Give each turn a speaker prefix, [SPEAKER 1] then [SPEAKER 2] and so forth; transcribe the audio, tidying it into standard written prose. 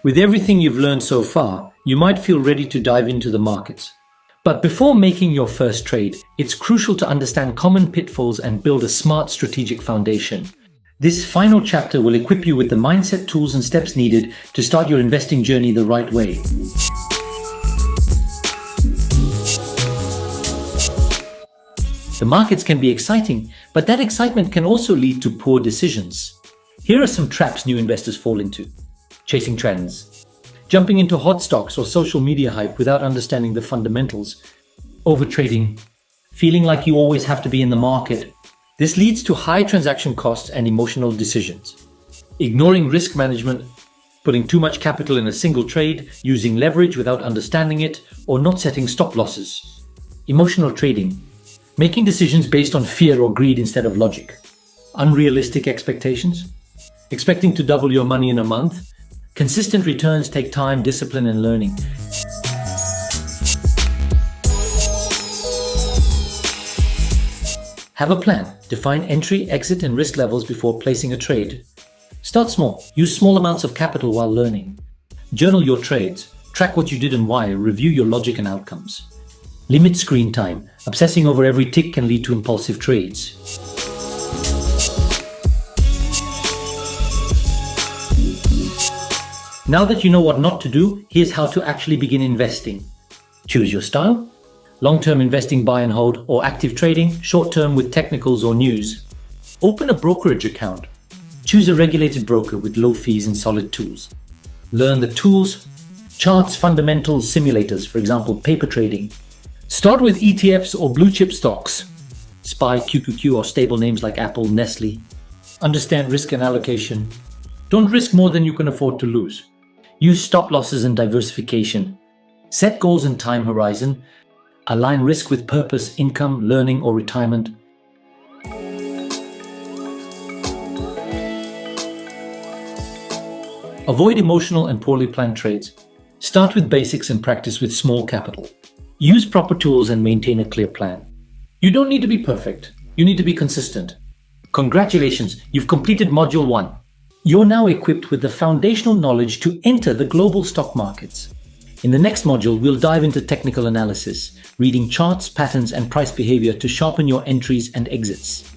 [SPEAKER 1] With everything you've learned so far, you might feel ready to dive into the markets. But before making your first trade, it's crucial to understand common pitfalls and build a smart strategic foundation. This final chapter will equip you with the mindset, tools, and steps needed to start your investing journey the right way. The markets can be exciting, but that excitement can also lead to poor decisions. Here are some traps new investors fall into. Chasing trends. Jumping into hot stocks or social media hype without understanding the fundamentals. Overtrading. Feeling like you always have to be in the market. This leads to high transaction costs and emotional decisions. Ignoring risk management. Putting too much capital in a single trade, using leverage without understanding it, or not setting stop losses. Emotional trading. Making decisions based on fear or greed instead of logic. Unrealistic expectations. Expecting to double your money in a month. Consistent returns take time, discipline, and learning. Have a plan. Define entry, exit, and risk levels before placing a trade. Start small. Use small amounts of capital while learning. Journal your trades. Track what you did and why. Review your logic and outcomes. Limit screen time. Obsessing over every tick can lead to impulsive trades. Now that you know what not to do, here's how to actually begin investing. Choose your style. Long-term investing, buy and hold, or active trading, short-term with technicals or news. Open a brokerage account. Choose a regulated broker with low fees and solid tools. Learn the tools, charts, fundamentals, simulators, for example, paper trading. Start with ETFs or blue chip stocks. SPY, QQQ, or stable names like Apple, Nestle. Understand risk and allocation. Don't risk more than you can afford to lose. Use stop losses and diversification. Set goals and time horizon. Align risk with purpose, income, learning, or retirement. Avoid emotional and poorly planned trades. Start with basics and practice with small capital. Use proper tools and maintain a clear plan. You don't need to be perfect. You need to be consistent. Congratulations, you've completed Module 1. You're now equipped with the foundational knowledge to enter the global stock markets. In the next module, we'll dive into technical analysis, reading charts, patterns, and price behavior to sharpen your entries and exits.